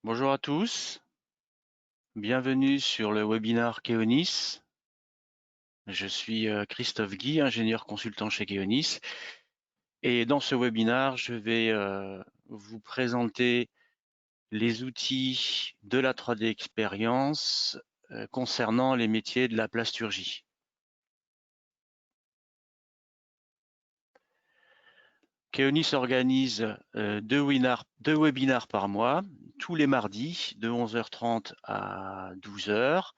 Bonjour à tous, bienvenue sur le webinaire Keonis. Je suis Christophe Guy, ingénieur consultant chez Keonis. Et dans ce webinaire, je vais vous présenter les outils de la 3D Experience concernant les métiers de la plasturgie. Keonis organise deux webinaires par mois, tous les mardis de 11h30 à 12h.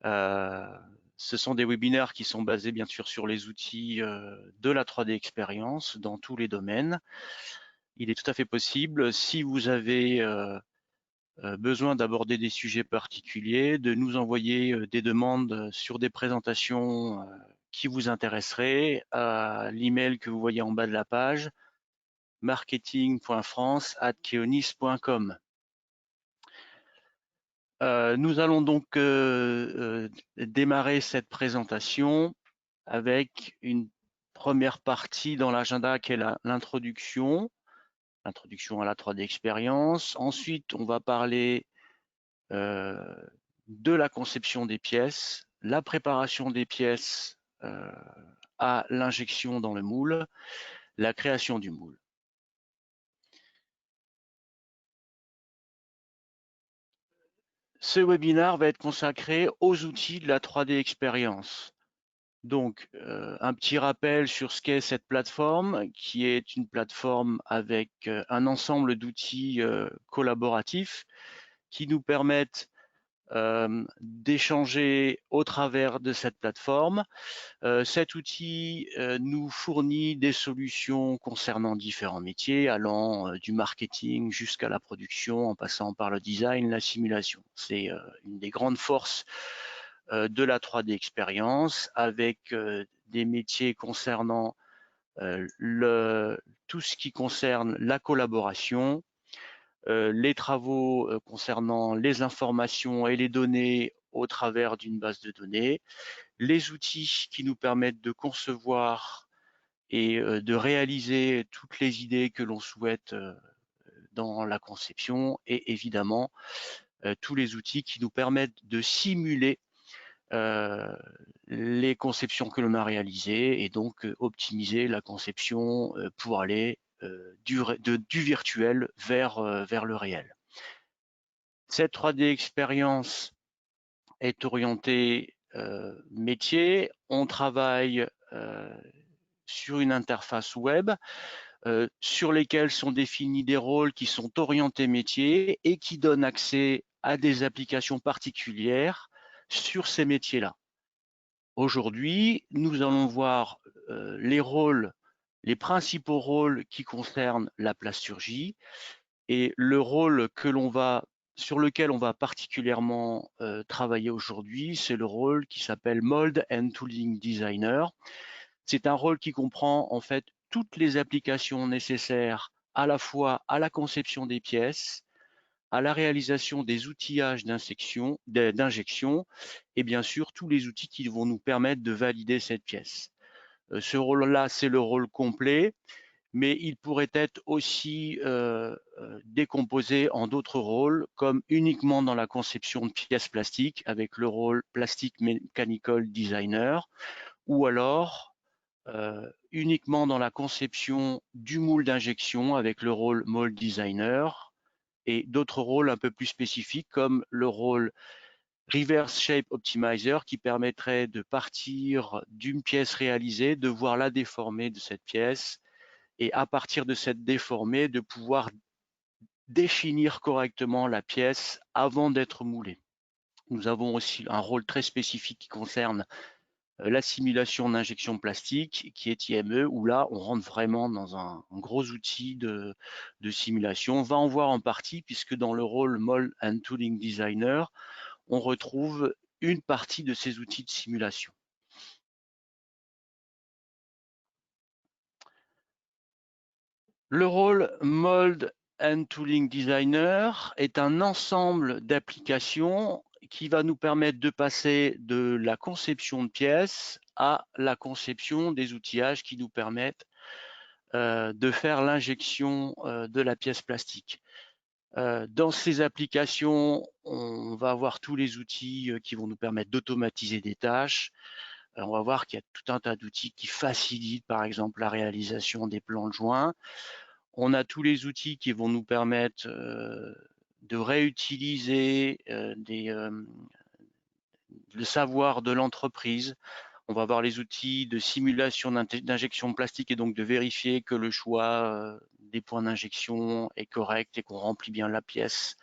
Ce sont des webinaires qui sont basés bien sûr sur les outils de la 3D Experience dans tous les domaines. Il est tout à fait possible, si vous avez besoin d'aborder des sujets particuliers, de nous envoyer des demandes sur des présentations qui vous intéresseraient à l'email que vous voyez en bas de la page, marketing.france@keonis.com. Nous allons donc démarrer cette présentation avec une première partie dans l'agenda qui est l'introduction à la 3D Experience. Ensuite, on va parler de la conception des pièces, la préparation des pièces à l'injection dans le moule, la création du moule. Ce webinaire va être consacré aux outils de la 3D Experience. Donc, un petit rappel sur ce qu'est cette plateforme, qui est une plateforme avec un ensemble d'outils collaboratifs qui nous permettent d'échanger au travers de cette plateforme. Cet outil nous fournit des solutions concernant différents métiers, allant du marketing jusqu'à la production, en passant par le design, la simulation. C'est une des grandes forces de la 3D Experience, avec des métiers concernant tout ce qui concerne la collaboration, les travaux concernant les informations et les données au travers d'une base de données, les outils qui nous permettent de concevoir et de réaliser toutes les idées que l'on souhaite dans la conception, et évidemment tous les outils qui nous permettent de simuler les conceptions que l'on a réalisées et donc optimiser la conception pour aller du virtuel vers le réel. Cette 3D Experience est orientée métier. On travaille sur une interface web sur lesquelles sont définis des rôles qui sont orientés métier et qui donnent accès à des applications particulières sur ces métiers-là. Aujourd'hui, nous allons voir les principaux rôles qui concernent la plasturgie, et le rôle sur lequel on va particulièrement travailler aujourd'hui, c'est le rôle qui s'appelle Mold and Tooling Designer. C'est un rôle qui comprend en fait toutes les applications nécessaires à la fois à la conception des pièces, à la réalisation des outillages d'injection, et bien sûr tous les outils qui vont nous permettre de valider cette pièce. Ce rôle-là, c'est le rôle complet, mais il pourrait être aussi décomposé en d'autres rôles, comme uniquement dans la conception de pièces plastiques avec le rôle Plastic Mechanical Designer, ou alors uniquement dans la conception du moule d'injection avec le rôle Mold Designer, et d'autres rôles un peu plus spécifiques comme le rôle Reverse Shape Optimizer qui permettrait de partir d'une pièce réalisée, de voir la déformée de cette pièce et à partir de cette déformée de pouvoir définir correctement la pièce avant d'être moulée. Nous avons aussi un rôle très spécifique qui concerne la simulation d'injection plastique qui est IME, où là on rentre vraiment dans un gros outil de simulation. On va en voir en partie puisque dans le rôle Mold and Tooling Designer, on retrouve une partie de ces outils de simulation. Le rôle Mold and Tooling Designer est un ensemble d'applications qui va nous permettre de passer de la conception de pièces à la conception des outillages qui nous permettent de faire l'injection de la pièce plastique. Dans ces applications, on va avoir tous les outils qui vont nous permettre d'automatiser des tâches. On va voir qu'il y a tout un tas d'outils qui facilitent, par exemple, la réalisation des plans de joints. On a tous les outils qui vont nous permettre de réutiliser le savoir de l'entreprise. On va avoir les outils de simulation d'injection de plastique et donc de vérifier que le choix des points d'injection est correct et qu'on remplit bien la pièce.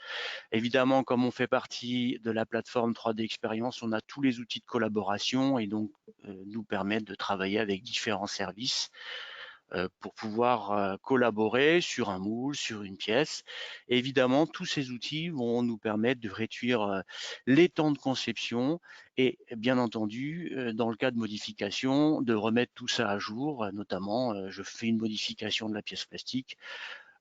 Évidemment, comme on fait partie de la plateforme 3D Experience, on a tous les outils de collaboration et donc nous permettent de travailler avec différents services pour pouvoir collaborer sur un moule, sur une pièce. Et évidemment, tous ces outils vont nous permettre de réduire les temps de conception et bien entendu, dans le cas de modification, de remettre tout ça à jour, notamment je fais une modification de la pièce plastique,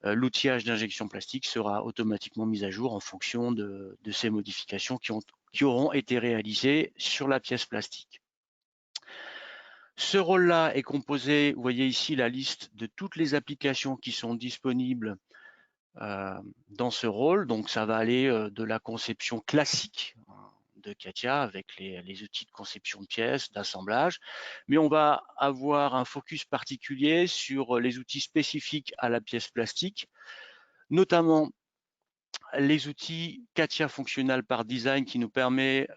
l'outillage d'injection plastique sera automatiquement mis à jour en fonction de ces modifications qui auront été réalisées sur la pièce plastique. Ce rôle-là est composé, vous voyez ici la liste de toutes les applications qui sont disponibles dans ce rôle. Donc ça va aller de la conception classique de CATIA avec les outils de conception de pièces, d'assemblage, mais on va avoir un focus particulier sur les outils spécifiques à la pièce plastique, notamment les outils CATIA Functional par Design qui nous permet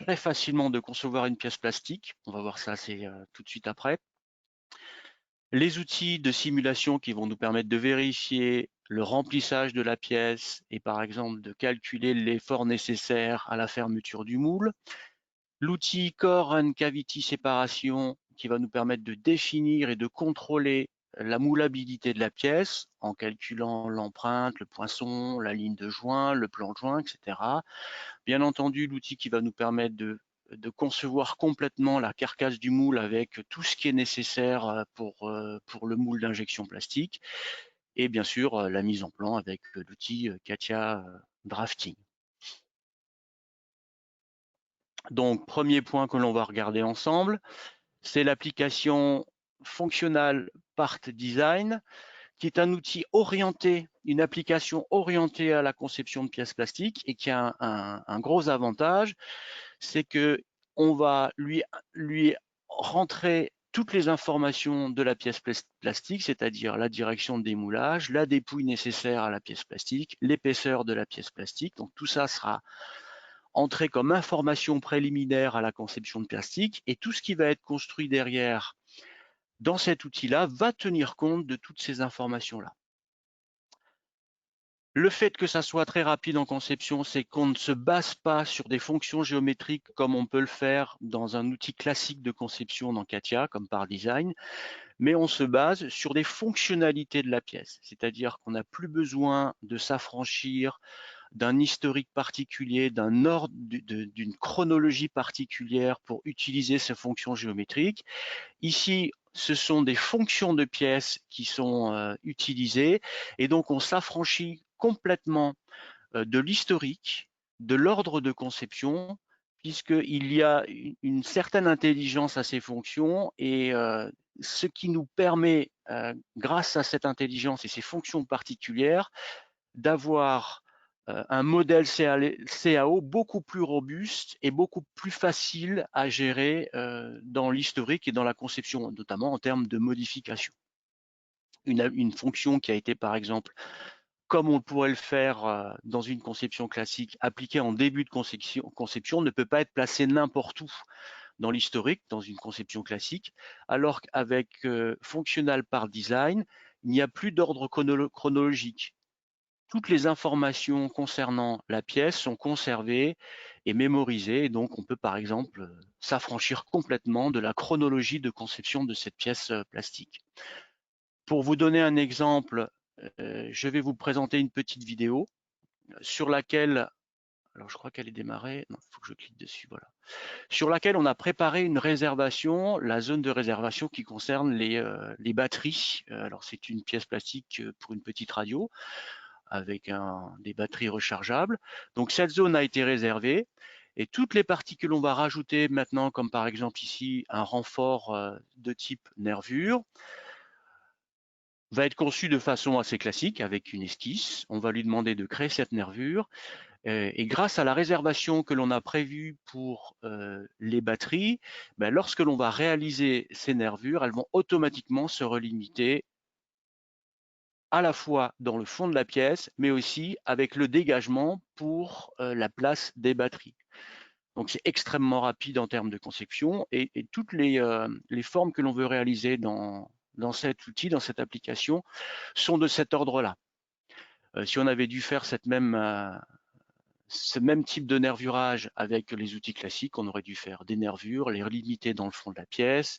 très facilement de concevoir une pièce plastique. On va voir ça tout de suite après. Les outils de simulation qui vont nous permettre de vérifier le remplissage de la pièce et par exemple de calculer l'effort nécessaire à la fermeture du moule. L'outil Core and Cavity Separation qui va nous permettre de définir et de contrôler la moulabilité de la pièce en calculant l'empreinte, le poinçon, la ligne de joint, le plan de joint, etc. Bien entendu, l'outil qui va nous permettre de concevoir complètement la carcasse du moule avec tout ce qui est nécessaire pour le moule d'injection plastique. Et bien sûr, la mise en plan avec l'outil CATIA Drafting. Donc, premier point que l'on va regarder ensemble, c'est l'application Functional Part Design, qui est un outil orienté, une application orientée à la conception de pièces plastiques et qui a un gros avantage, c'est que on va lui rentrer toutes les informations de la pièce plastique, c'est-à-dire la direction de démoulage, la dépouille nécessaire à la pièce plastique, l'épaisseur de la pièce plastique. Donc tout ça sera entré comme information préliminaire à la conception de plastique et tout ce qui va être construit derrière dans cet outil-là va tenir compte de toutes ces informations-là. Le fait que ça soit très rapide en conception, c'est qu'on ne se base pas sur des fonctions géométriques comme on peut le faire dans un outil classique de conception dans CATIA, comme par design, mais on se base sur des fonctionnalités de la pièce. C'est-à-dire qu'on n'a plus besoin de s'affranchir d'un historique particulier, d'un ordre, d'une chronologie particulière pour utiliser ces fonctions géométriques. Ici, ce sont des fonctions de pièces qui sont utilisées et donc on s'affranchit complètement de l'historique, de l'ordre de conception, puisqu'il y a une certaine intelligence à ces fonctions et ce qui nous permet, grâce à cette intelligence et ces fonctions particulières, d'avoir un modèle CAO beaucoup plus robuste et beaucoup plus facile à gérer dans l'historique et dans la conception, notamment en termes de modification. Une fonction qui a été, par exemple, comme on pourrait le faire dans une conception classique, appliquée en début de conception ne peut pas être placée n'importe où dans l'historique, dans une conception classique, alors qu'avec Functional par Design, il n'y a plus d'ordre chronologique. Toutes les informations concernant la pièce sont conservées et mémorisées, et donc on peut par exemple s'affranchir complètement de la chronologie de conception de cette pièce plastique. Pour vous donner un exemple, je vais vous présenter une petite vidéo sur laquelle, alors je crois qu'elle est démarrée, non, il faut que je clique dessus, voilà, sur laquelle on a préparé une réservation, la zone de réservation qui concerne les batteries. Alors c'est une pièce plastique pour une petite radio avec des batteries rechargeables. Donc cette zone a été réservée et toutes les parties que l'on va rajouter maintenant, comme par exemple ici un renfort de type nervure, va être conçu de façon assez classique avec une esquisse. On va lui demander de créer cette nervure. Et grâce à la réservation que l'on a prévue pour les batteries, ben, lorsque l'on va réaliser ces nervures, elles vont automatiquement se relimiter à la fois dans le fond de la pièce, mais aussi avec le dégagement pour la place des batteries. Donc c'est extrêmement rapide en termes de conception et toutes les formes que l'on veut réaliser dans cet outil, dans cette application, sont de cet ordre-là. Si on avait dû faire ce même type de nervurage avec les outils classiques, on aurait dû faire des nervures, les limiter dans le fond de la pièce,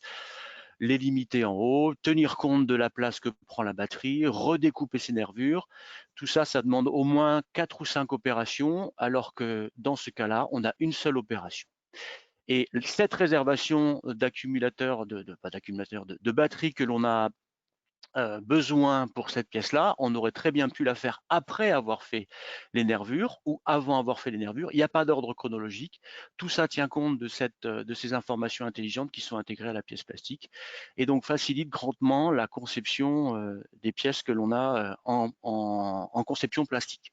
les limiter en haut, tenir compte de la place que prend la batterie, redécouper ces nervures. Tout ça, ça demande au moins 4 ou 5 opérations, alors que dans ce cas-là, on a une seule opération. Et cette réservation d'accumulateurs, pas d'accumulateurs, de batteries que l'on a besoin pour cette pièce-là, on aurait très bien pu la faire après avoir fait les nervures ou avant avoir fait les nervures. Il n'y a pas d'ordre chronologique. Tout ça tient compte de ces informations intelligentes qui sont intégrées à la pièce plastique et donc facilite grandement la conception des pièces que l'on a en conception plastique.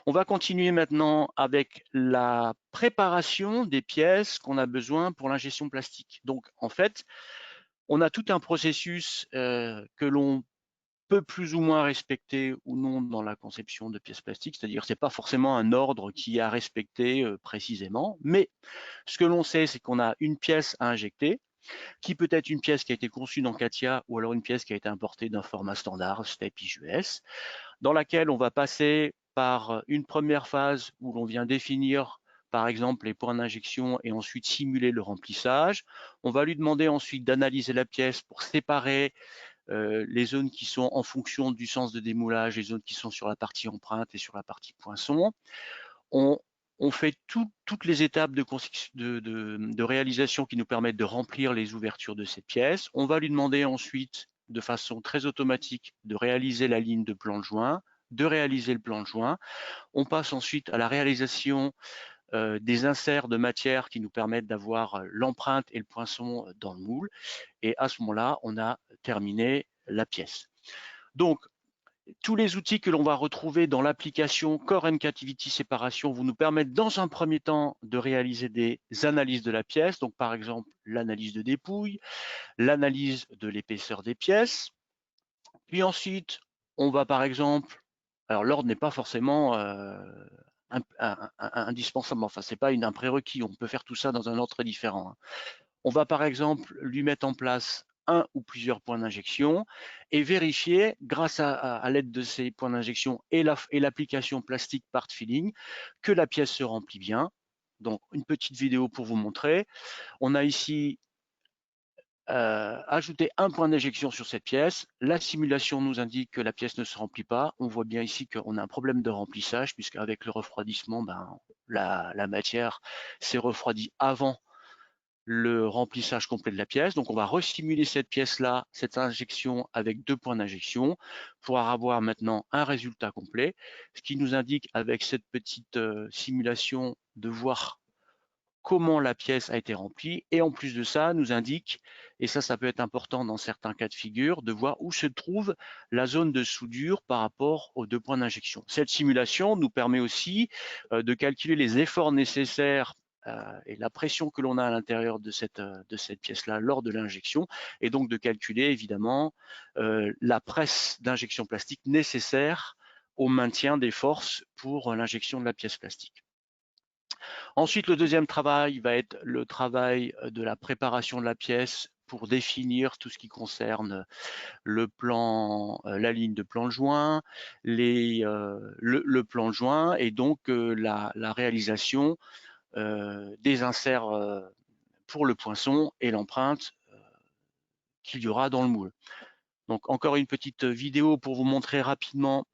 On va continuer maintenant avec la préparation des pièces qu'on a besoin pour l'ingestion plastique. Donc en fait, on a tout un processus que l'on peut plus ou moins respecter ou non dans la conception de pièces plastiques, c'est-à-dire c'est pas forcément un ordre qui est à respecter précisément, mais ce que l'on sait, c'est qu'on a une pièce à injecter, qui peut être une pièce qui a été conçue dans CATIA ou alors une pièce qui a été importée d'un format standard, STEP IGS, dans laquelle on va passer par une première phase où l'on vient définir par exemple les points d'injection et ensuite simuler le remplissage. On va lui demander ensuite d'analyser la pièce pour séparer les zones qui sont en fonction du sens de démoulage, les zones qui sont sur la partie empreinte et sur la partie poinçon. On fait toutes les étapes de réalisation qui nous permettent de remplir les ouvertures de cette pièce. On va lui demander ensuite, de façon très automatique, de réaliser la ligne de plan de joint, de réaliser le plan de joint. On passe ensuite à la réalisation des inserts de matière qui nous permettent d'avoir l'empreinte et le poinçon dans le moule. Et à ce moment-là, on a terminé la pièce. Donc, tous les outils que l'on va retrouver dans l'application Core and Cativity Séparation vont nous permettre dans un premier temps de réaliser des analyses de la pièce, donc par exemple l'analyse de dépouille, l'analyse de l'épaisseur des pièces. Puis ensuite, on va par exemple, alors l'ordre n'est pas forcément indispensable, enfin c'est pas un prérequis, on peut faire tout ça dans un ordre très différent. On va par exemple lui mettre en place un ou plusieurs points d'injection et vérifier, grâce à l'aide de ces points d'injection et l'application plastique part filling, que la pièce se remplit bien. Donc, une petite vidéo pour vous montrer. On a ici ajouté un point d'injection sur cette pièce. La simulation nous indique que la pièce ne se remplit pas. On voit bien ici qu'on a un problème de remplissage, puisqu'avec le refroidissement, la matière s'est refroidie avant le remplissage complet de la pièce. Donc on va resimuler cette pièce-là, cette injection avec 2 points d'injection pour avoir maintenant un résultat complet, ce qui nous indique avec cette petite simulation de voir comment la pièce a été remplie et en plus de ça nous indique, et ça peut être important dans certains cas de figure, de voir où se trouve la zone de soudure par rapport aux 2 points d'injection. Cette simulation nous permet aussi de calculer les efforts nécessaires et la pression que l'on a à l'intérieur de cette pièce-là lors de l'injection, et donc de calculer évidemment la presse d'injection plastique nécessaire au maintien des forces pour l'injection de la pièce plastique. Ensuite, le deuxième travail va être le travail de la préparation de la pièce pour définir tout ce qui concerne le plan, la ligne de plan de joint, le plan de joint et donc la réalisation des inserts pour le poinçon et l'empreinte qu'il y aura dans le moule. Donc encore une petite vidéo pour vous montrer rapidement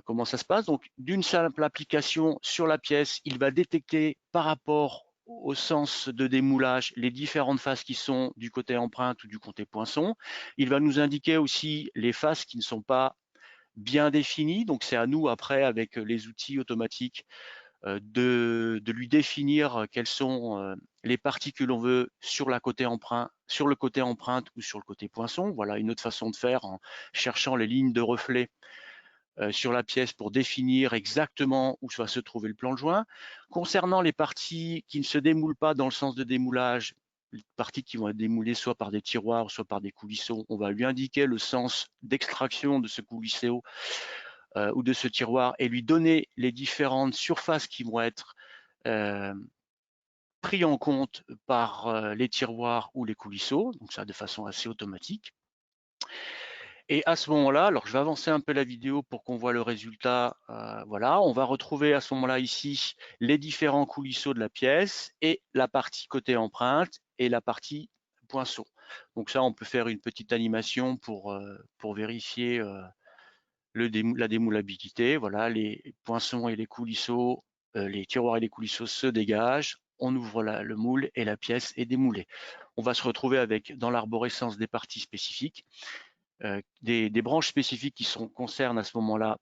comment ça se passe. Donc d'une simple application sur la pièce, il va détecter par rapport au sens de démoulage les différentes faces qui sont du côté empreinte ou du côté poinçon. Il va nous indiquer aussi les faces qui ne sont pas bien définies. Donc c'est à nous après avec les outils automatiques de lui définir quelles sont les parties que l'on veut sur le côté empreinte ou sur le côté poinçon. Voilà une autre façon de faire en cherchant les lignes de reflet sur la pièce pour définir exactement où va se trouver le plan de joint. Concernant les parties qui ne se démoulent pas dans le sens de démoulage, les parties qui vont être démoulées soit par des tiroirs, soit par des coulisseaux, on va lui indiquer le sens d'extraction de ce coulisseau ou de ce tiroir et lui donner les différentes surfaces qui vont être pris en compte par les tiroirs ou les coulisseaux, donc ça de façon assez automatique. Et à ce moment-là, alors je vais avancer un peu la vidéo pour qu'on voit le résultat. Voilà, on va retrouver à ce moment-là ici les différents coulisseaux de la pièce et la partie côté empreinte et la partie poinçon. Donc ça, on peut faire une petite animation pour vérifier la démoulabilité. Voilà, les poinçons et les coulisseaux, les tiroirs et les coulisseaux se dégagent. On ouvre le moule et la pièce est démoulée. On va se retrouver avec dans l'arborescence des parties spécifiques. Des branches spécifiques qui concernent à ce moment-là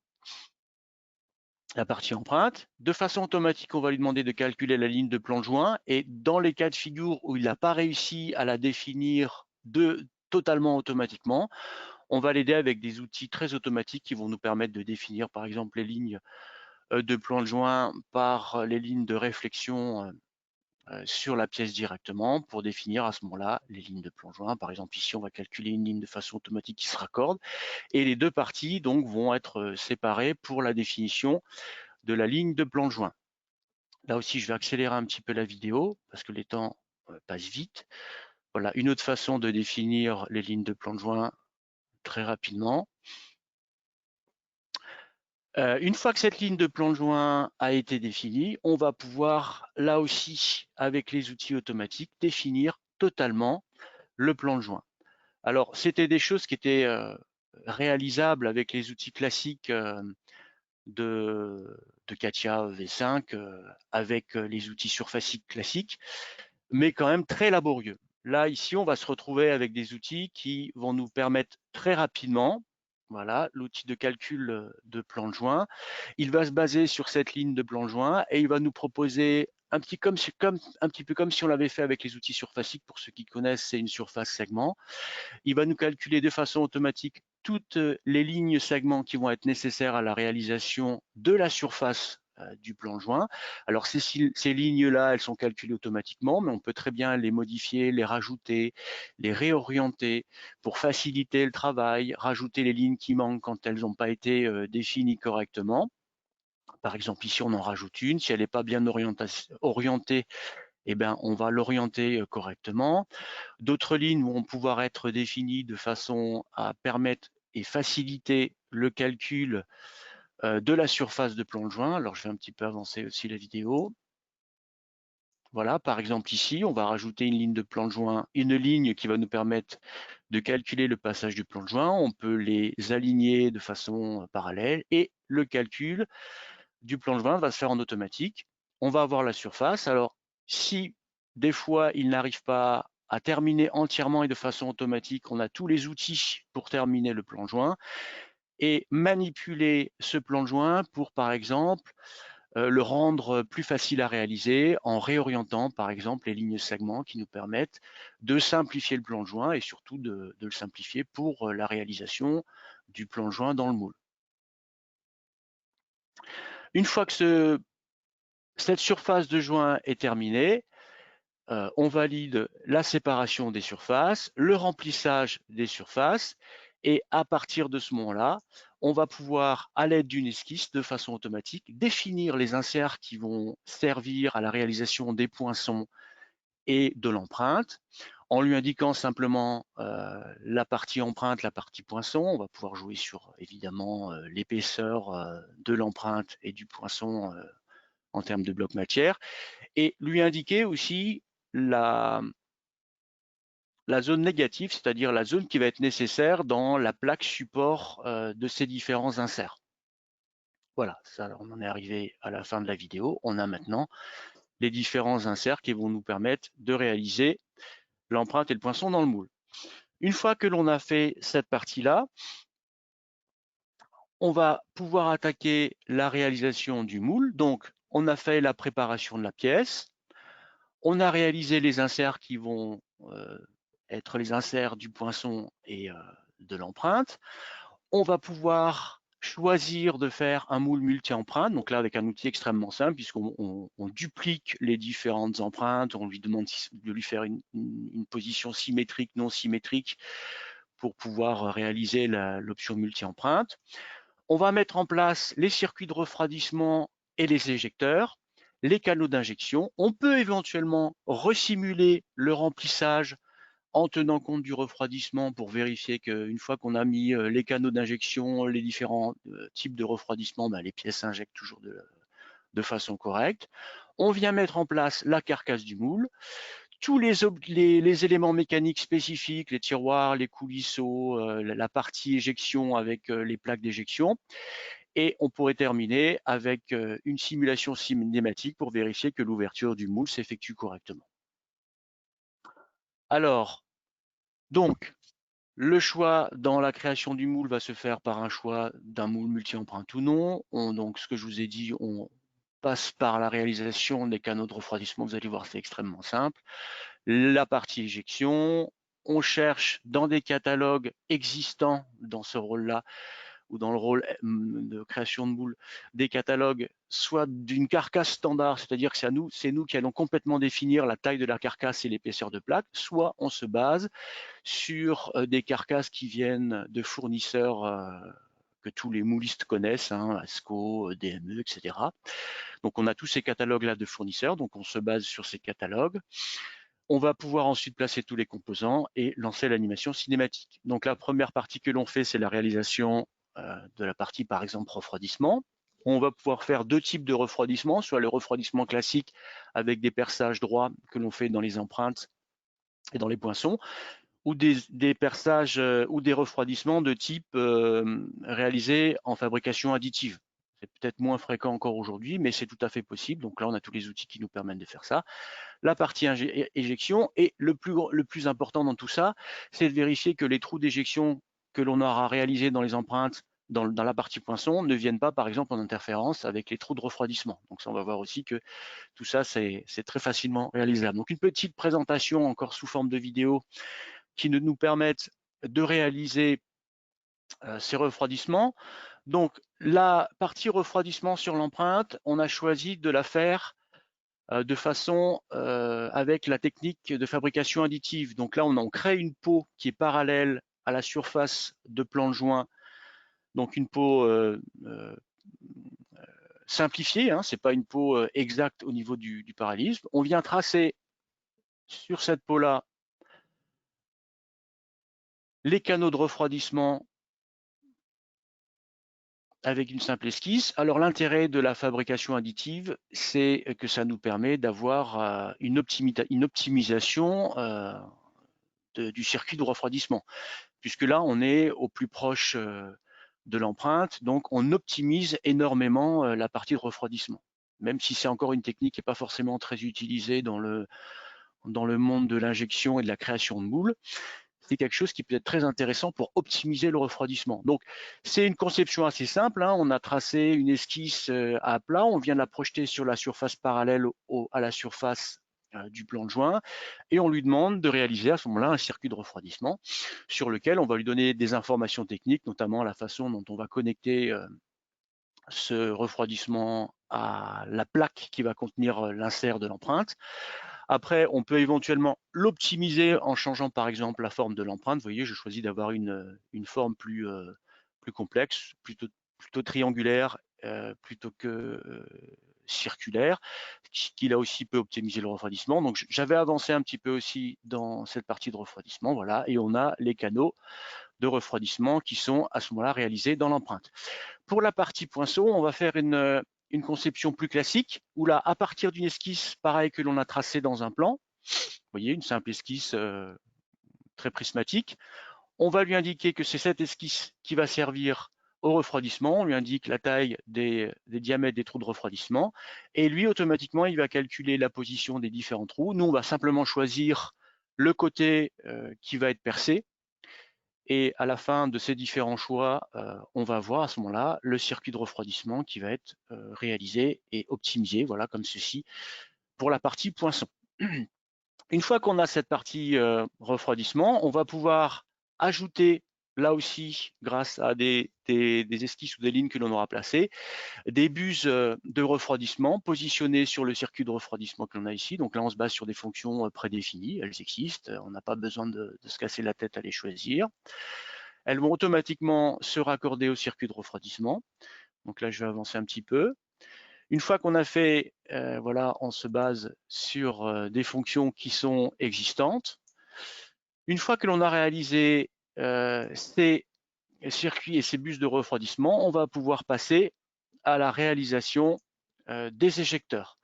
la partie empreinte. De façon automatique, on va lui demander de calculer la ligne de plan de joint et dans les cas de figure où il n'a pas réussi à la définir totalement automatiquement, on va l'aider avec des outils très automatiques qui vont nous permettre de définir par exemple les lignes de plan de joint par les lignes de réflexion sur la pièce directement pour définir à ce moment-là les lignes de plan de joint. Par exemple, ici, on va calculer une ligne de façon automatique qui se raccorde et les deux parties donc vont être séparées pour la définition de la ligne de plan de joint. Là aussi, je vais accélérer un petit peu la vidéo parce que les temps passent vite. Voilà, une autre façon de définir les lignes de plan de joint très rapidement. Une fois que cette ligne de plan de joint a été définie, on va pouvoir, là aussi, avec les outils automatiques, définir totalement le plan de joint. Alors, c'était des choses qui étaient réalisables avec les outils classiques de CATIA V5, avec les outils surfaciques classiques, mais quand même très laborieux. Là, ici, on va se retrouver avec des outils qui vont nous permettre très rapidement, voilà, l'outil de calcul de plan de joint. Il va se baser sur cette ligne de plan de joint et il va nous proposer un petit peu comme si on l'avait fait avec les outils surfaciques. Pour ceux qui connaissent, c'est une surface segment. Il va nous calculer de façon automatique toutes les lignes segments qui vont être nécessaires à la réalisation de la surface du plan de joint. Alors ces lignes-là, elles sont calculées automatiquement, mais on peut très bien les modifier, les rajouter, les réorienter pour faciliter le travail, rajouter les lignes qui manquent quand elles n'ont pas été définies correctement. Par exemple, ici, on en rajoute une. Si elle n'est pas bien orientée, eh bien, on va l'orienter correctement. D'autres lignes vont pouvoir être définies de façon à permettre et faciliter le calcul de la surface de plan de joint. Alors, je vais un petit peu avancer aussi la vidéo. Voilà, par exemple ici, on va rajouter une ligne de plan de joint, une ligne qui va nous permettre de calculer le passage du plan de joint. On peut les aligner de façon parallèle et le calcul du plan de joint va se faire en automatique. On va avoir la surface. Alors, si des fois il n'arrive pas à terminer entièrement et de façon automatique, on a tous les outils pour terminer le plan de joint et manipuler ce plan de joint pour, par exemple, le rendre plus facile à réaliser en réorientant, par exemple, les lignes segments qui nous permettent de simplifier le plan de joint et surtout de le simplifier pour la réalisation du plan de joint dans le moule. Une fois que cette surface de joint est terminée, on valide la séparation des surfaces, le remplissage des surfaces, et à partir de ce moment-là, on va pouvoir, à l'aide d'une esquisse, de façon automatique, définir les inserts qui vont servir à la réalisation des poinçons et de l'empreinte, en lui indiquant simplement la partie empreinte, la partie poinçon. On va pouvoir jouer sur, évidemment, l'épaisseur de l'empreinte et du poinçon en termes de bloc matière, et lui indiquer aussi la zone négative, c'est-à-dire la zone qui va être nécessaire dans la plaque support de ces différents inserts. Voilà, ça, on en est arrivé à la fin de la vidéo. On a maintenant les différents inserts qui vont nous permettre de réaliser l'empreinte et le poinçon dans le moule. Une fois que l'on a fait cette partie-là, on va pouvoir attaquer la réalisation du moule. Donc, on a fait la préparation de la pièce, on a réalisé les inserts qui vont être les inserts du poinçon et de l'empreinte. On va pouvoir choisir de faire un moule multi-empreinte, donc là avec un outil extrêmement simple puisqu'on duplique les différentes empreintes, on lui demande de lui faire une position symétrique, non symétrique pour pouvoir réaliser l'option multi-empreinte. On va mettre en place les circuits de refroidissement et les éjecteurs, les canaux d'injection. On peut éventuellement resimuler le remplissage en tenant compte du refroidissement pour vérifier qu'une fois qu'on a mis les canaux d'injection, les différents types de refroidissement, les pièces s'injectent toujours de façon correcte. On vient mettre en place la carcasse du moule, tous les éléments mécaniques spécifiques, les tiroirs, les coulisseaux, la partie éjection avec les plaques d'éjection. Et on pourrait terminer avec une simulation cinématique pour vérifier que l'ouverture du moule s'effectue correctement. Alors, donc, le choix dans la création du moule va se faire par un choix d'un moule multi-empreinte ou non. Donc, ce que je vous ai dit, on passe par la réalisation des canaux de refroidissement. Vous allez voir, c'est extrêmement simple. La partie éjection, on cherche dans des catalogues existants dans ce rôle-là, ou dans le rôle de création de moules, des catalogues soit d'une carcasse standard, c'est-à-dire que c'est nous qui allons complètement définir la taille de la carcasse et l'épaisseur de plaque, soit on se base sur des carcasses qui viennent de fournisseurs que tous les moulistes connaissent, ASCO, DME, etc. Donc on a tous ces catalogues-là de fournisseurs, donc on se base sur ces catalogues. On va pouvoir ensuite placer tous les composants et lancer l'animation cinématique. Donc la première partie que l'on fait, c'est la réalisation de la partie, par exemple, refroidissement. On va pouvoir faire deux types de refroidissement, soit le refroidissement classique avec des perçages droits que l'on fait dans les empreintes et dans les poinçons, ou des perçages ou des refroidissements de type réalisés en fabrication additive. C'est peut-être moins fréquent encore aujourd'hui, mais c'est tout à fait possible. Donc là, on a tous les outils qui nous permettent de faire ça. La partie éjection, et le plus important dans tout ça, c'est de vérifier que les trous d'éjection que l'on aura réalisés dans les empreintes dans la partie poinçon ne viennent pas, par exemple, en interférence avec les trous de refroidissement. Donc ça, on va voir aussi que tout ça, c'est très facilement réalisable. Donc une petite présentation encore sous forme de vidéo qui nous permettent de réaliser ces refroidissements. Donc la partie refroidissement sur l'empreinte, on a choisi de la faire de façon avec la technique de fabrication additive. Donc là, on crée une peau qui est parallèle à la surface de plan de joint, donc une peau simplifiée, ce n'est pas une peau exacte au niveau du parallélisme. On vient tracer sur cette peau-là les canaux de refroidissement avec une simple esquisse. Alors l'intérêt de la fabrication additive, c'est que ça nous permet d'avoir une optimisation du circuit de refroidissement, puisque là on est au plus proche de l'empreinte, donc on optimise énormément la partie de refroidissement, même si c'est encore une technique qui n'est pas forcément très utilisée dans le monde de l'injection et de la création de moules. C'est quelque chose qui peut être très intéressant pour optimiser le refroidissement. Donc, c'est une conception assez simple. On a tracé une esquisse à plat, on vient de la projeter sur la surface parallèle à la surface du plan de joint, et on lui demande de réaliser à ce moment-là un circuit de refroidissement sur lequel on va lui donner des informations techniques, notamment la façon dont on va connecter ce refroidissement à la plaque qui va contenir l'insert de l'empreinte. Après, on peut éventuellement l'optimiser en changeant par exemple la forme de l'empreinte. Vous voyez, je choisis d'avoir une forme plus complexe, plutôt triangulaire plutôt que circulaire, qui là aussi peut optimiser le refroidissement. Donc j'avais avancé un petit peu aussi dans cette partie de refroidissement, voilà, et on a les canaux de refroidissement qui sont à ce moment-là réalisés dans l'empreinte. Pour la partie poinçon, on va faire une conception plus classique, où là, à partir d'une esquisse, pareil que l'on a tracée dans un plan, vous voyez, une simple esquisse très prismatique, on va lui indiquer que c'est cette esquisse qui va servir au refroidissement, on lui indique la taille des diamètres des trous de refroidissement, et lui, automatiquement, il va calculer la position des différents trous. Nous, on va simplement choisir le côté qui va être percé, Et à la fin de ces différents choix, on va voir à ce moment-là le circuit de refroidissement qui va être réalisé et optimisé, voilà, comme ceci, pour la partie poinçon. Une fois qu'on a cette partie refroidissement, on va pouvoir ajouter, là aussi, grâce à des esquisses ou des lignes que l'on aura placées, des buses de refroidissement positionnées sur le circuit de refroidissement que l'on a ici. Donc là, on se base sur des fonctions prédéfinies, elles existent, on n'a pas besoin de se casser la tête à les choisir. Elles vont automatiquement se raccorder au circuit de refroidissement. Donc là, je vais avancer un petit peu. Une fois qu'on a fait, voilà, on se base sur des fonctions qui sont existantes. Une fois que l'on a réalisé ces circuits et ces bus de refroidissement, on va pouvoir passer à la réalisation des éjecteurs.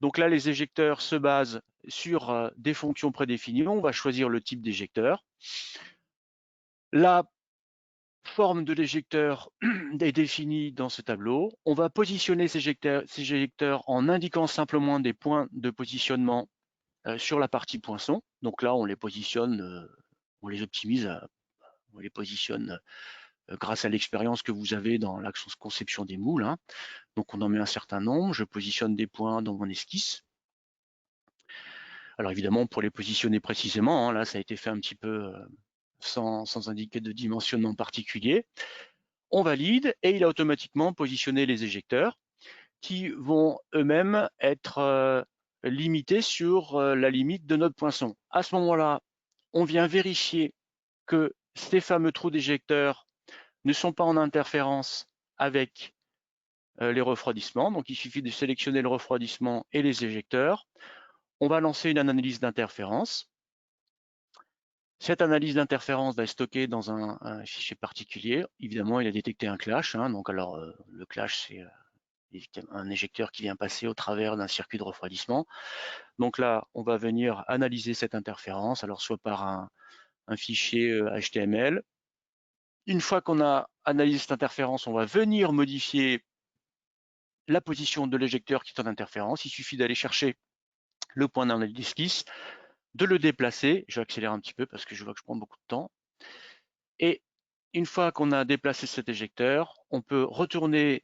Donc là, les éjecteurs se basent sur des fonctions prédéfinies. On va choisir le type d'éjecteur. La forme de l'éjecteur est définie dans ce tableau. On va positionner ces éjecteurs en indiquant simplement des points de positionnement sur la partie poinçon. Donc là, on les positionne, on les optimise, on les positionne grâce à l'expérience que vous avez dans la conception des moules. Hein. Donc on en met un certain nombre. Je positionne des points dans mon esquisse. Alors évidemment, pour les positionner précisément, hein, là, ça a été fait un petit peu sans indiquer de dimensionnement particulier. On valide et il a automatiquement positionné les éjecteurs qui vont eux-mêmes être limités sur la limite de notre poinçon. À ce moment-là, on vient vérifier que ces fameux trous d'éjecteurs ne sont pas en interférence avec les refroidissements. Donc, il suffit de sélectionner le refroidissement et les éjecteurs. On va lancer une analyse d'interférence. Cette analyse d'interférence va être stockée dans un fichier particulier. Évidemment, il a détecté un clash. Hein, donc, alors, le clash, c'est un éjecteur qui vient passer au travers d'un circuit de refroidissement. Donc là, on va venir analyser cette interférence, alors soit par un fichier HTML. Une fois qu'on a analysé cette interférence, on va venir modifier la position de l'éjecteur qui est en interférence. Il suffit d'aller chercher le point dans l'esquisse, de le déplacer. Je vais accélérer un petit peu parce que je vois que je prends beaucoup de temps. Et une fois qu'on a déplacé cet éjecteur, on peut retourner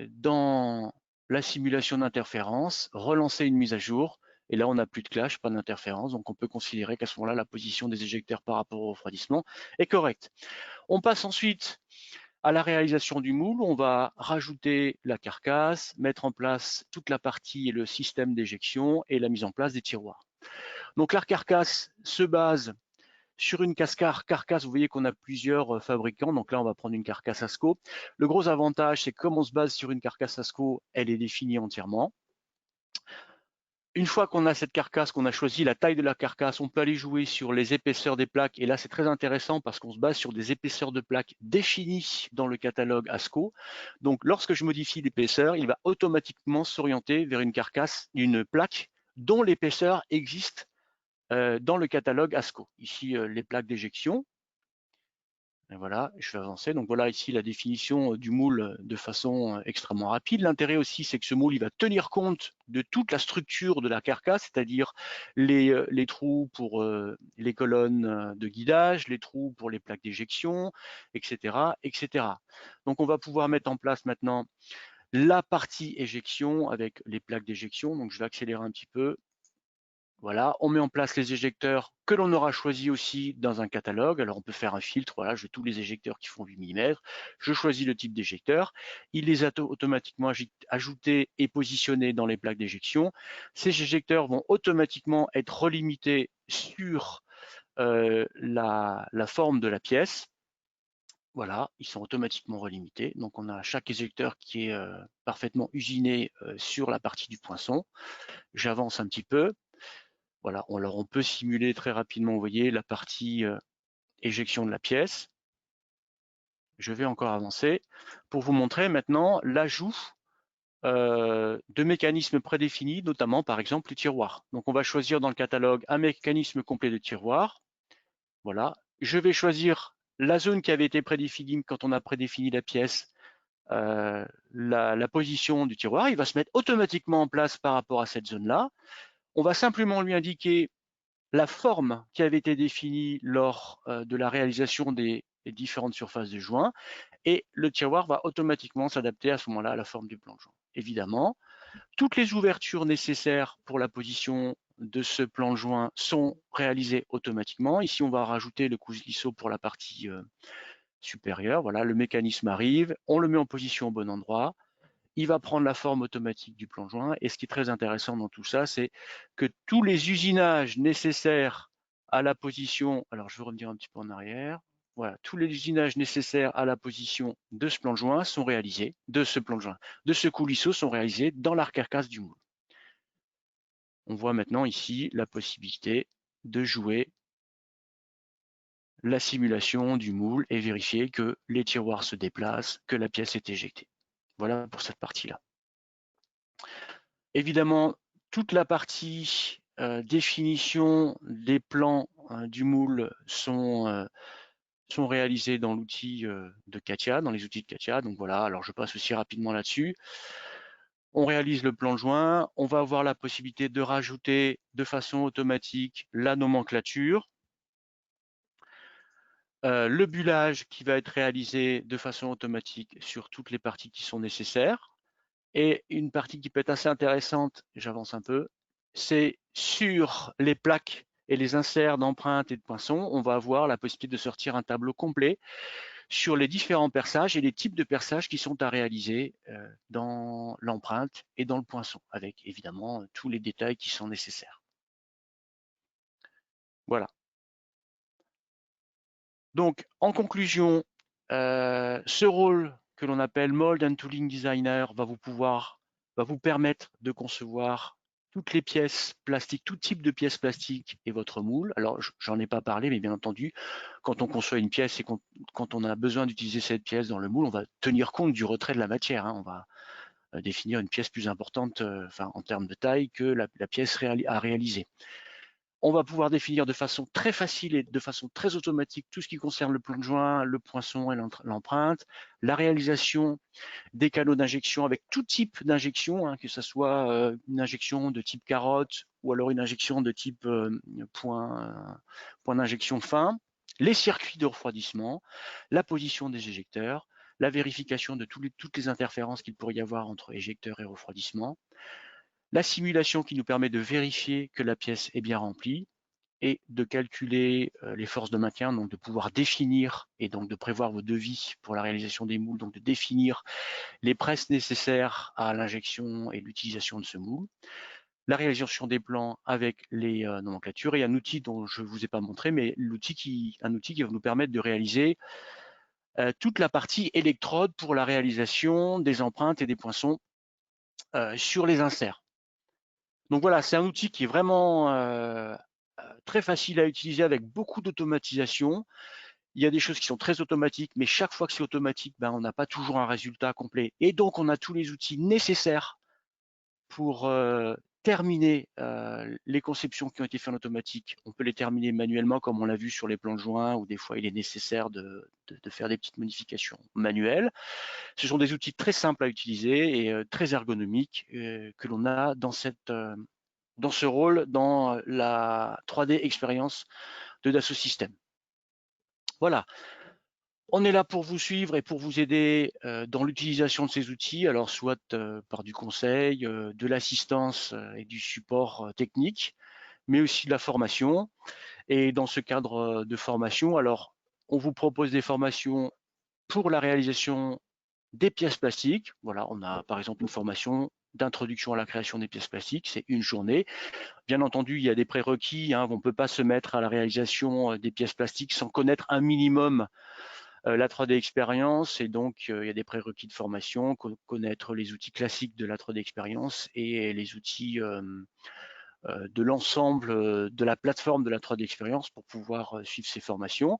dans la simulation d'interférence, relancer une mise à jour, et là on n'a plus de clash, pas d'interférence, donc on peut considérer qu'à ce moment-là, la position des éjecteurs par rapport au refroidissement est correcte. On passe ensuite à la réalisation du moule, on va rajouter la carcasse, mettre en place toute la partie et le système d'éjection et la mise en place des tiroirs. Donc la carcasse se base sur une carcasse, vous voyez qu'on a plusieurs fabricants. Donc là, on va prendre une carcasse ASCO. Le gros avantage, c'est que comme on se base sur une carcasse ASCO, elle est définie entièrement. Une fois qu'on a cette carcasse, qu'on a choisi la taille de la carcasse, on peut aller jouer sur les épaisseurs des plaques. Et là, c'est très intéressant parce qu'on se base sur des épaisseurs de plaques définies dans le catalogue ASCO. Donc, lorsque je modifie l'épaisseur, il va automatiquement s'orienter vers une carcasse, une plaque dont l'épaisseur existe dans le catalogue ASCO. Ici, les plaques d'éjection. Et voilà, je vais avancer. Donc voilà ici la définition du moule de façon extrêmement rapide. L'intérêt aussi, c'est que ce moule, il va tenir compte de toute la structure de la carcasse, c'est-à-dire les trous pour les colonnes de guidage, les trous pour les plaques d'éjection, etc., etc. Donc on va pouvoir mettre en place maintenant la partie éjection avec les plaques d'éjection. Donc je vais accélérer un petit peu. Voilà, on met en place les éjecteurs que l'on aura choisi aussi dans un catalogue. Alors on peut faire un filtre, voilà, je veux tous les éjecteurs qui font 8 mm, je choisis le type d'éjecteur, il les a automatiquement ajoutés et positionnés dans les plaques d'éjection. Ces éjecteurs vont automatiquement être relimités sur la forme de la pièce. Voilà, ils sont automatiquement relimités. Donc on a chaque éjecteur qui est parfaitement usiné sur la partie du poinçon. J'avance un petit peu. Voilà, alors on peut simuler très rapidement, vous voyez, la partie éjection de la pièce. Je vais encore avancer pour vous montrer maintenant l'ajout de mécanismes prédéfinis, notamment par exemple les tiroirs. Donc on va choisir dans le catalogue un mécanisme complet de tiroir. Voilà, je vais choisir la zone qui avait été prédéfinie quand on a prédéfini la pièce, la position du tiroir. Il va se mettre automatiquement en place par rapport à cette zone-là. On va simplement lui indiquer la forme qui avait été définie lors de la réalisation des différentes surfaces de joint, et le tiroir va automatiquement s'adapter à ce moment-là à la forme du plan de joint. Évidemment, toutes les ouvertures nécessaires pour la position de ce plan de joint sont réalisées automatiquement. Ici, on va rajouter le coulisseau pour la partie supérieure. Voilà, le mécanisme arrive, on le met en position au bon endroit, il va prendre la forme automatique du plan de joint. Et ce qui est très intéressant dans tout ça, c'est que tous les usinages nécessaires à la position, alors je vais revenir un petit peu en arrière, voilà, tous les usinages nécessaires à la position de ce plan de joint sont réalisés, de ce coulisseau sont réalisés dans l'arc-carcasse du moule. On voit maintenant ici la possibilité de jouer la simulation du moule et vérifier que les tiroirs se déplacent, que la pièce est éjectée. Voilà pour cette partie-là. Évidemment, toute la partie définition des plans du moule sont réalisés dans l'outil de CATIA, dans les outils de CATIA. Donc voilà, alors je passe aussi rapidement là-dessus. On réalise le plan de joint, on va avoir la possibilité de rajouter de façon automatique la nomenclature, le bulage qui va être réalisé de façon automatique sur toutes les parties qui sont nécessaires. Et une partie qui peut être assez intéressante, j'avance un peu, c'est sur les plaques et les inserts d'empreintes et de poinçons, on va avoir la possibilité de sortir un tableau complet sur les différents perçages et les types de perçages qui sont à réaliser dans l'empreinte et dans le poinçon, avec évidemment tous les détails qui sont nécessaires. Voilà. Donc, en conclusion, ce rôle que l'on appelle Mold and Tooling Designer va vous permettre de concevoir toutes les pièces plastiques, tout type de pièces plastiques et votre moule. Alors, j'en ai pas parlé, mais bien entendu, quand on conçoit une pièce et quand on a besoin d'utiliser cette pièce dans le moule, on va tenir compte du retrait de la matière. On va définir une pièce plus importante en termes de taille que la pièce à réaliser. On va pouvoir définir de façon très facile et de façon très automatique tout ce qui concerne le plan de joint, le poinçon et l'empreinte, la réalisation des canaux d'injection avec tout type d'injection, que ce soit une injection de type carotte ou alors une injection de type point d'injection fin, les circuits de refroidissement, la position des éjecteurs, la vérification de toutes les interférences qu'il pourrait y avoir entre éjecteur et refroidissement, la simulation qui nous permet de vérifier que la pièce est bien remplie et de calculer les forces de maintien, donc de pouvoir définir et donc de prévoir vos devis pour la réalisation des moules, donc de définir les presses nécessaires à l'injection et l'utilisation de ce moule, la réalisation des plans avec les nomenclatures et un outil dont je ne vous ai pas montré, mais un outil qui va nous permettre de réaliser toute la partie électrode pour la réalisation des empreintes et des poinçons sur les inserts. Donc voilà, c'est un outil qui est vraiment très facile à utiliser avec beaucoup d'automatisation. Il y a des choses qui sont très automatiques, mais chaque fois que c'est automatique, on n'a pas toujours un résultat complet. Et donc, on a tous les outils nécessaires pour terminer les conceptions qui ont été faites en automatique. On peut les terminer manuellement, comme on l'a vu sur les plans de joint, où des fois, il est nécessaire de faire des petites modifications manuelles. Ce sont des outils très simples à utiliser et très ergonomiques que l'on a dans ce rôle dans la 3D expérience de Dassault Systèmes. Voilà, on est là pour vous suivre et pour vous aider dans l'utilisation de ces outils, alors soit par du conseil, de l'assistance et du support technique, mais aussi de la formation. Et dans ce cadre de formation, alors on vous propose des formations pour la réalisation des pièces plastiques. Voilà, on a par exemple une formation d'introduction à la création des pièces plastiques, c'est une journée. Bien entendu, il y a des prérequis, on ne peut pas se mettre à la réalisation des pièces plastiques sans connaître un minimum la 3D expérience, et donc il y a des prérequis de formation, connaître les outils classiques de la 3D expérience et les outils de l'ensemble de la plateforme de la 3D expérience pour pouvoir suivre ces formations.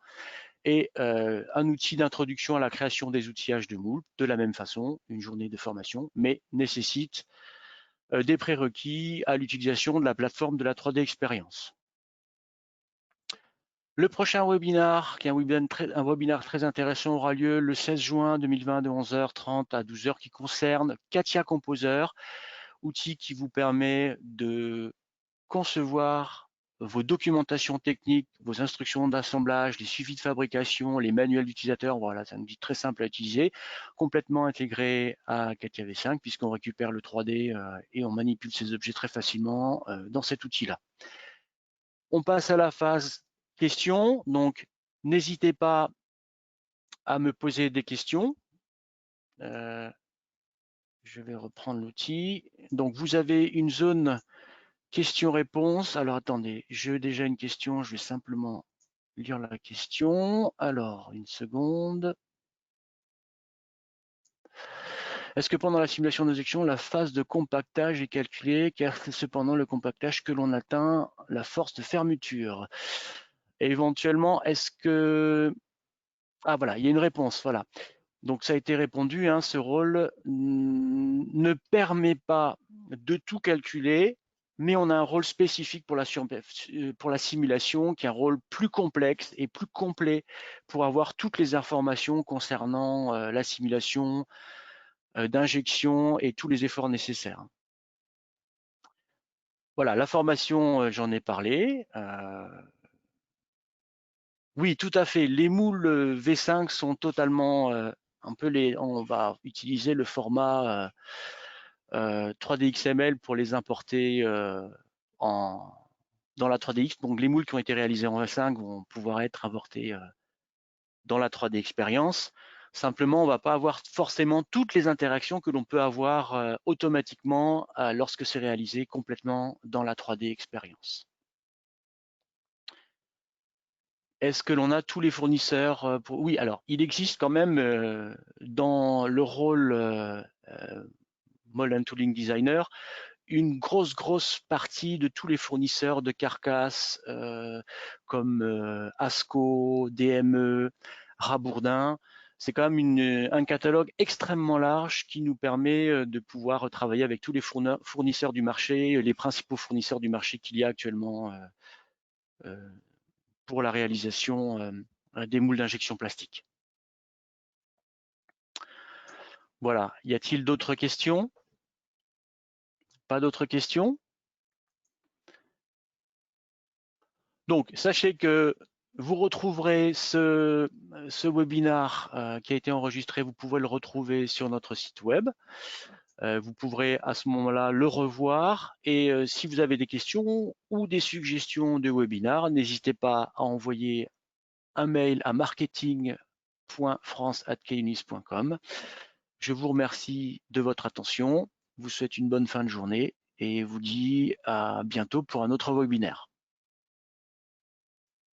Et un outil d'introduction à la création des outillages de moule, de la même façon, une journée de formation, mais nécessite des prérequis à l'utilisation de la plateforme de la 3D expérience. Le prochain webinaire, qui est un webinaire très intéressant, aura lieu le 16 juin 2020 de 11h30 à 12h, qui concerne CATIA Composer, outil qui vous permet de concevoir vos documentations techniques, vos instructions d'assemblage, les suivis de fabrication, les manuels d'utilisateurs. Voilà, c'est un outil très simple à utiliser, complètement intégré à CATIA V5 puisqu'on récupère le 3D et on manipule ces objets très facilement dans cet outil-là. On passe à la phase questions. Donc, n'hésitez pas à me poser des questions. Je vais reprendre l'outil. Donc, vous avez une zone questions-réponses. Alors, attendez, j'ai déjà une question. Je vais simplement lire la question. Alors, une seconde. Est-ce que pendant la simulation d'injection, la phase de compactage est calculée, car c'est cependant le compactage que l'on atteint la force de fermeture? Et éventuellement, est-ce que... Ah voilà, il y a une réponse, voilà. Donc ça a été répondu, hein, ce rôle ne permet pas de tout calculer, mais on a un rôle spécifique pour la simulation, qui est un rôle plus complexe et plus complet pour avoir toutes les informations concernant la simulation d'injection et tous les efforts nécessaires. Voilà, la formation, j'en ai parlé. Oui, tout à fait. Les moules V5 sont totalement on va utiliser le format 3D XML pour les importer dans la 3DX. Donc les moules qui ont été réalisés en V5 vont pouvoir être importés dans la 3D expérience. Simplement, on ne va pas avoir forcément toutes les interactions que l'on peut avoir automatiquement lorsque c'est réalisé complètement dans la 3D expérience. Est-ce que l'on a tous les fournisseurs Oui, alors il existe quand même dans le rôle Mold & Tooling Designer une grosse partie de tous les fournisseurs de carcasses comme ASCO, DME, Rabourdin. C'est quand même un catalogue extrêmement large qui nous permet de pouvoir travailler avec tous les fournisseurs du marché, les principaux fournisseurs du marché qu'il y a actuellement pour la réalisation des moules d'injection plastique. Voilà, y a-t-il d'autres questions? Pas d'autres questions? Donc, sachez que vous retrouverez ce webinaire qui a été enregistré, vous pouvez le retrouver sur notre site web. Vous pourrez à ce moment-là le revoir et si vous avez des questions ou des suggestions de webinaire, n'hésitez pas à envoyer un mail à marketing.france@keunis.com. Je vous remercie de votre attention, vous souhaite une bonne fin de journée et vous dis à bientôt pour un autre webinaire.